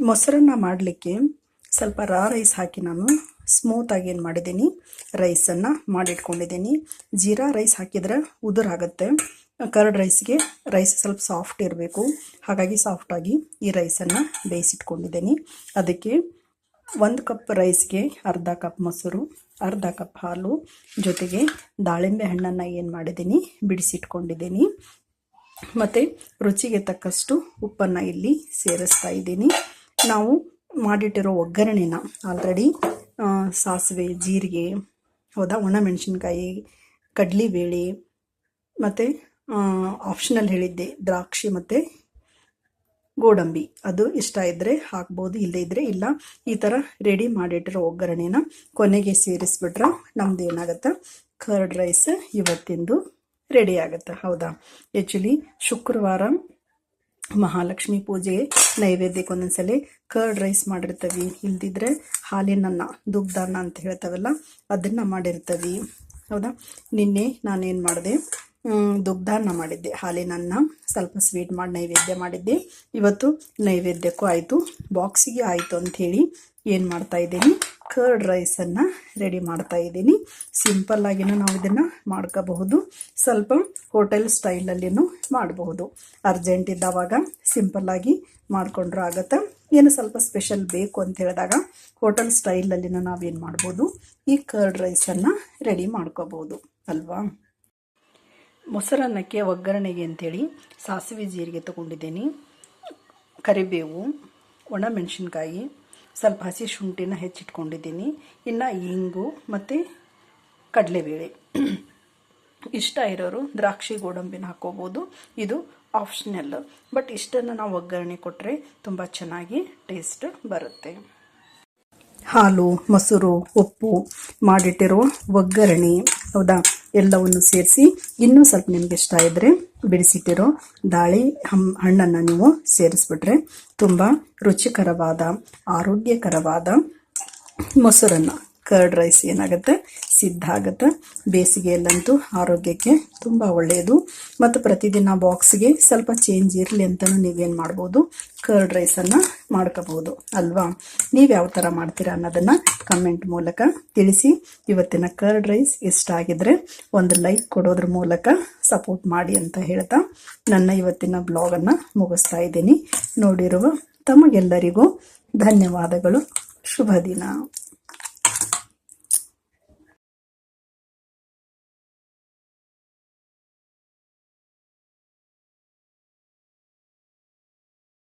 ಮೊಸರನ್ನ ಮಾಡಲಿಕ್ಕೆ ಸ್ವಲ್ಪ ರೈಸ್ ಹಾಕಿ ನಾನು ಸ್ಮೂತಾಗಿ ಏನು ಮಾಡಿದ್ದೀನಿ, ರೈಸನ್ನು ಮಾಡಿಟ್ಕೊಂಡಿದ್ದೀನಿ. ಜೀರಾ ರೈಸ್ ಹಾಕಿದರೆ ಉದುರಾಗುತ್ತೆ. ಕರ್ಡ್ ರೈಸ್ಗೆ ರೈಸ್ ಸ್ವಲ್ಪ ಸಾಫ್ಟ್ ಇರಬೇಕು, ಹಾಗಾಗಿ ಸಾಫ್ಟಾಗಿ ಈ ರೈಸನ್ನು ಬೇಯಿಸಿಟ್ಕೊಂಡಿದ್ದೀನಿ. ಅದಕ್ಕೆ 1 ಕಪ್ ರೈಸ್ಗೆ ಅರ್ಧ ಕಪ್ ಮೊಸರು, ಅರ್ಧ ಕಪ್ ಹಾಲು, ಜೊತೆಗೆ ದಾಳಿಂಬೆ ಹಣ್ಣನ್ನು ಏನು ಮಾಡಿದ್ದೀನಿ, ಬಿಡಿಸಿಟ್ಕೊಂಡಿದ್ದೀನಿ. ಮತ್ತು ರುಚಿಗೆ ತಕ್ಕಷ್ಟು ಉಪ್ಪನ್ನು ಇಲ್ಲಿ ಸೇರಿಸ್ತಾ ಇದ್ದೀನಿ. ನಾವು ಮಾಡಿಟ್ಟಿರೋ ಒಗ್ಗರಣೆನ ಆಲ್ರೆಡಿ ಸಾಸಿವೆ, ಜೀರಿಗೆ, ಹೌದಾ, ಒಣಮೆಣಸಿನ್ಕಾಯಿ, ಕಡಲೆಬೇಳೆ ಮತ್ತು ಆಪ್ಷನಲ್ ಹೇಳಿದ್ದೆ ದ್ರಾಕ್ಷಿ ಮತ್ತು ಗೋಡಂಬಿ, ಅದು ಇಷ್ಟ ಇದ್ದರೆ ಹಾಕ್ಬೋದು, ಇಲ್ಲದೇ ಇದ್ದರೆ ಇಲ್ಲ. ಈ ಥರ ರೆಡಿ ಮಾಡಿಟ್ಟಿರೋ ಒಗ್ಗರಣೆನ ಕೊನೆಗೆ ಸೇರಿಸ್ಬಿಟ್ರೆ ನಮ್ದು ಏನಾಗುತ್ತೆ, ಕರ್ಡ್ ರೈಸ್ ಇವತ್ತಿಂದು ರೆಡಿ ಆಗುತ್ತೆ. ಹೌದಾ, ಆ್ಯಕ್ಚುಲಿ ಶುಕ್ರವಾರ ಮಹಾಲಕ್ಷ್ಮಿ ಪೂಜೆಗೆ ನೈವೇದ್ಯಕ್ಕೆ ಒಂದೊಂದ್ಸಲ ಕರ್ಡ್ ರೈಸ್ ಮಾಡಿರ್ತೀವಿ, ಇಲ್ದಿದ್ರೆ ಹಾಲಿನನ್ನ, ದುಗ್ಧನ್ನ ಅಂತ ಹೇಳ್ತಾವಲ್ಲ, ಅದನ್ನು ಮಾಡಿರ್ತೀವಿ. ಹೌದಾ, ನಿನ್ನೆ ನಾನೇನು ಮಾಡಿದೆ, ದುಗ್ಧಾನ್ನ ಮಾಡಿದ್ದೆ, ಹಾಲಿನನ್ನ ಸ್ವಲ್ಪ ಸ್ವೀಟ್ ಮಾಡಿ ನೈವೇದ್ಯ ಮಾಡಿದ್ದೆ. ಇವತ್ತು ನೈವೇದ್ಯಕ್ಕೂ ಆಯಿತು, ಬಾಕ್ಸಿಗೆ ಆಯಿತು ಅಂಥೇಳಿ ಏನು ಮಾಡ್ತಾ ಇದ್ದೀನಿ, ಕರ್ಡ್ ರೈಸನ್ನು ರೆಡಿ ಮಾಡ್ತಾ ಇದ್ದೀನಿ. ಸಿಂಪಲ್ಲಾಗಿನೂ ನಾವು ಇದನ್ನು ಮಾಡ್ಕೋಬಹುದು, ಸ್ವಲ್ಪ ಹೋಟೆಲ್ ಸ್ಟೈಲಲ್ಲಿನೂ ಮಾಡಬಹುದು. ಅರ್ಜೆಂಟ್ ಇದ್ದಾವಾಗ ಸಿಂಪಲ್ಲಾಗಿ ಮಾಡಿಕೊಂಡ್ರೂ ಆಗುತ್ತೆ. ಏನು ಸ್ವಲ್ಪ ಸ್ಪೆಷಲ್ ಬೇಕು ಅಂತ ಹೇಳಿದಾಗ ಹೋಟೆಲ್ ಸ್ಟೈಲಲ್ಲಿನೂ ನಾವೇನು ಮಾಡ್ಬೋದು, ಈ ಕರ್ಡ್ ರೈಸನ್ನು ರೆಡಿ ಮಾಡ್ಕೋಬೋದು ಅಲ್ವಾ. ಮೊಸರನ್ನಕ್ಕೆ ಒಗ್ಗರಣೆಗೆ ಅಂಥೇಳಿ ಸಾಸಿವೆ, ಜೀರಿಗೆ ತೊಗೊಂಡಿದ್ದೀನಿ, ಕರಿಬೇವು, ಒಣಮೆಣಸಿನ್ಕಾಯಿ, ಸ್ವಲ್ಪ ಹಸಿ ಶುಂಠಿನ ಹೆಚ್ಚಿಟ್ಕೊಂಡಿದ್ದೀನಿ, ಇನ್ನು ಇಂಗು ಮತ್ತು ಕಡಲೆಬೇಳೆ. ಇಷ್ಟ ಇರೋರು ದ್ರಾಕ್ಷಿ, ಗೋಡಂಬಿನ ಹಾಕ್ಕೋಬೋದು, ಇದು ಆಪ್ಷನಲ್. ಬಟ್ ಇಷ್ಟನ್ನು ನಾವು ಒಗ್ಗರಣೆ ಕೊಟ್ಟರೆ ತುಂಬ ಚೆನ್ನಾಗಿ ಟೇಸ್ಟ್ ಬರುತ್ತೆ. ಹಾಲು, ಮೊಸರು, ಉಪ್ಪು, ಮಾಡಿಟ್ಟಿರೋ ಒಗ್ಗರಣೆ, ಹೌದಾ, ಎಲ್ಲವನ್ನು ಸೇರಿಸಿ ಇನ್ನೂ ಸ್ವಲ್ಪ ನಿಮ್ಗೆ ಇಷ್ಟ ಇದ್ದರೆ ಬಿಡಿಸಿಟ್ಟಿರೋ ಹಣ್ಣನ್ನು ನೀವು ಸೇರಿಸ್ಬಿಟ್ರೆ ತುಂಬ ರುಚಿಕರವಾದ, ಆರೋಗ್ಯಕರವಾದ ಮೊಸರನ್ನ ಕರ್ಡ್ ರೈಸ್ ಏನಾಗುತ್ತೆ, ಸಿದ್ಧ ಆಗುತ್ತೆ. ಬೇಸಿಗೆಯಲ್ಲಂತೂ ಆರೋಗ್ಯಕ್ಕೆ ತುಂಬ ಒಳ್ಳೆಯದು. ಮತ್ತು ಪ್ರತಿದಿನ ಬಾಕ್ಸ್ಗೆ ಸ್ವಲ್ಪ ಚೇಂಜ್ ಇರಲಿ ಅಂತಲೂ ನೀವೇನು ಮಾಡ್ಬೋದು, ಕರ್ಡ್ ರೈಸನ್ನು ಮಾಡ್ಕೋಬೋದು ಅಲ್ವಾ. ನೀವು ಯಾವ ಥರ ಮಾಡ್ತೀರಾ ಅನ್ನೋದನ್ನು ಕಮೆಂಟ್ ಮೂಲಕ ತಿಳಿಸಿ. ಇವತ್ತಿನ ಕರ್ಡ್ ರೈಸ್ ಇಷ್ಟ ಆಗಿದ್ರೆ ಒಂದು ಲೈಕ್ ಕೊಡೋದ್ರ ಮೂಲಕ ಸಪೋರ್ಟ್ ಮಾಡಿ ಅಂತ ಹೇಳ್ತಾ ನನ್ನ ಇವತ್ತಿನ ಬ್ಲಾಗನ್ನು ಮುಗಿಸ್ತಾ ಇದ್ದೀನಿ. ನೋಡಿರುವ ತಮಗೆಲ್ಲರಿಗೂ ಧನ್ಯವಾದಗಳು. ಶುಭ ದಿನ.